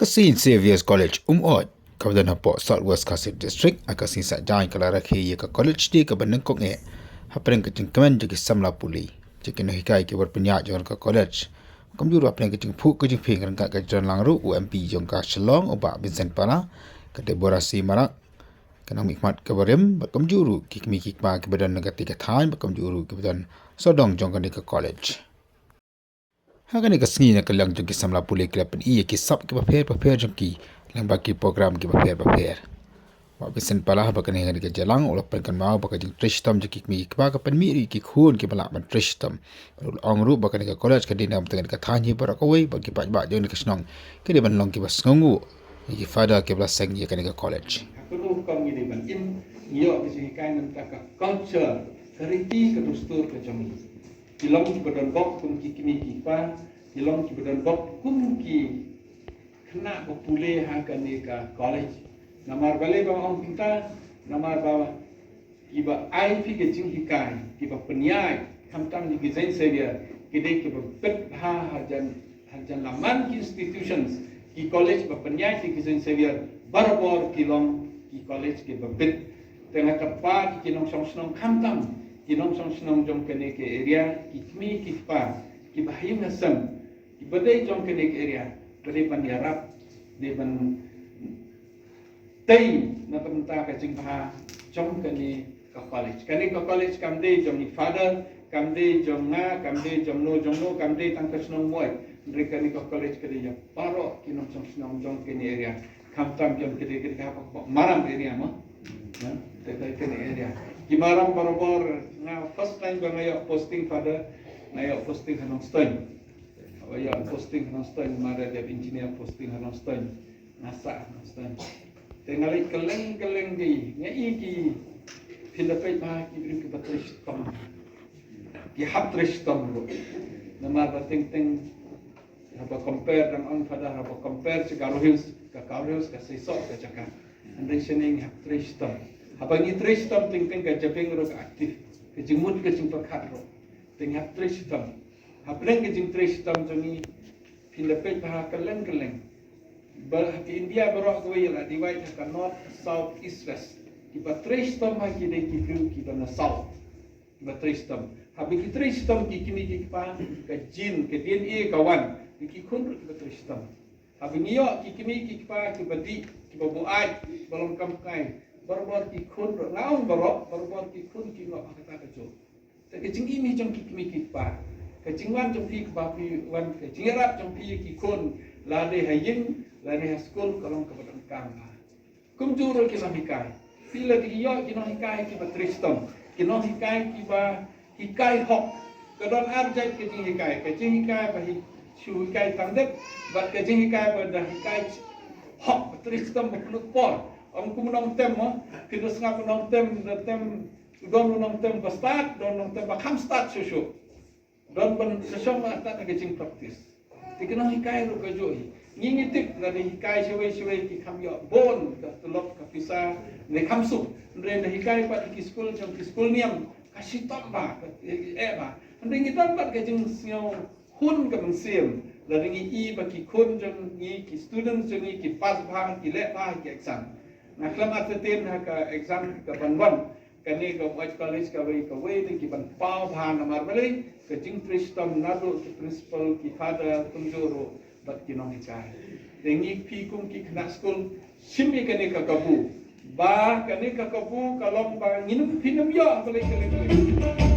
Kasin Xavier's College Ot, Kabupaten Hapok, Southwest Kasip District, akasin sajai kalara ke ke college di ke benengkok nge. Hapen kecing kemen jadi samla puli. Jika nak hikai ke berpenyak jangan ke college. Komjuru apa yang kecing puk kecing ping rengkat ke jalan langru UMP jong ka Shillong obak Vincent Pana ke deborasi marak. Kenang mikmat ke berem berkomjuru kikmi kikma ke badan negati ke thain berkomjuru ke badan sodong jong ke college. Hakan ke sengi nak kelang jong ki samla puli ke lapan iya ki sap ki paper jong ki lang baki program ki paper. Wak Vincent Pala bakan yang ke jalang ulah penkan mau bakan jong trishtam jong kikmi kikma ke penmiri ki khun ki balak ban trishtam. Ong ru bakan ke college ke dinam tengan ke thain barak away bagi pak jong ke senong ke di ban long ki bas ngongu ki fada ke belas sengi ke college. Perlu kami di ban in yo di kai nan ka culture kariti ke dustur ke jami kilong ki badan bok kum ki kimi ki pa kilong ki badan bok kum ki kena popule ha ka ni ka college namar bale ba ong kita namar ba iba ai fi ke jing hikai ki ba penyai kamtam ni gizain savior ki de ki ba pet ha hajan laman ki institutions ki college ba penyai ki gizain savior barabor kilong ki college ki ba pet tengah tepat ki nong song kamtam ki nong song jong kene ke area ki kmi ki pa ki bahayum nasam ki badai jong kene ke area badai pan diharap de ban tai na penta ka jing pa jong kene ka college kam de jong ni father kam de jong nga kam de jong no kam de tang ka snong moy mereka ni ka college ke dia paro ki nong song jong kene area kam tam jong kene ka maram area mo kene area Gimaram barobor na first time ba ngayon posting pada ngayon posting hanong stone. Ngayon posting hanong stone mara dia engineer posting hanong stone. Nasa hanong stone. Tengali keleng di ngai ki Philippine ba ki bring ke batrish tom. Ki hatrish tom ro. Nama ba ting apa compare dengan pada apa compare ke Garo Hills ke Sisok ke Jakarta. And reasoning hatrish tom. Apa ni tristam ting ka japeng ro ka aktif ke jimut ke jing pakhat ro ting hap tristam hapren ke jing tristam joni Philippine pa kaleng bar ki India baro ko yela divide ka north south east west ki pa tristam ha ki de ki view ki na south ki pa tristam habi ki tristam ki kimi ki pa ka jin ke DNA kawan ki khun ki pa tristam habi niyo ki kimi ki pa ki badi ki babuai balong kamkai baru ki khun ngaung baru ki khun ki ngok kata kejo te ke jing imi jong ki kimi ki pa ke jingwan jong pi ba pi wan ke jingrap jong pi ki khun la de hayin la de school kalong ka badang kam kum juro ki sahikai pila ki yo ki no hikai ki batristom ki no hikai ki ba hikai hok ke don arjat ke jing hikai ba hi shu hikai tangdep ba ke jing hikai ba da hikai hok batristom ba plut por Om kumunong tem mo, kinus nga kunong tem don nong tem bastat, don nong tem bakam start susu. Don ban sesong ata naging practice. Tikinong hikay ro ka joy. Ngingitik na ni hikay siwe ki kamyo bon ka tulok ka pisa ne kamsu. Ndre na hikay pa ki school niam kasitom ba ba. Ndre ngitam ba ka jing sio hun ka mangsim. Laringi i ba ki kun jong ni ki students jong ni ki pass ba ki le ba ki exam. Nah, kelam atetin ka exam ka banwan kani ka white college ka way ki ban pau bhan amar bale ka jing tristam nado ki principal ki father tunjoro bat ki nong hikai dengi pi kum ki kena school simi kani ka kabu ba kani ka kabu kalom ba nginum pinum yo bale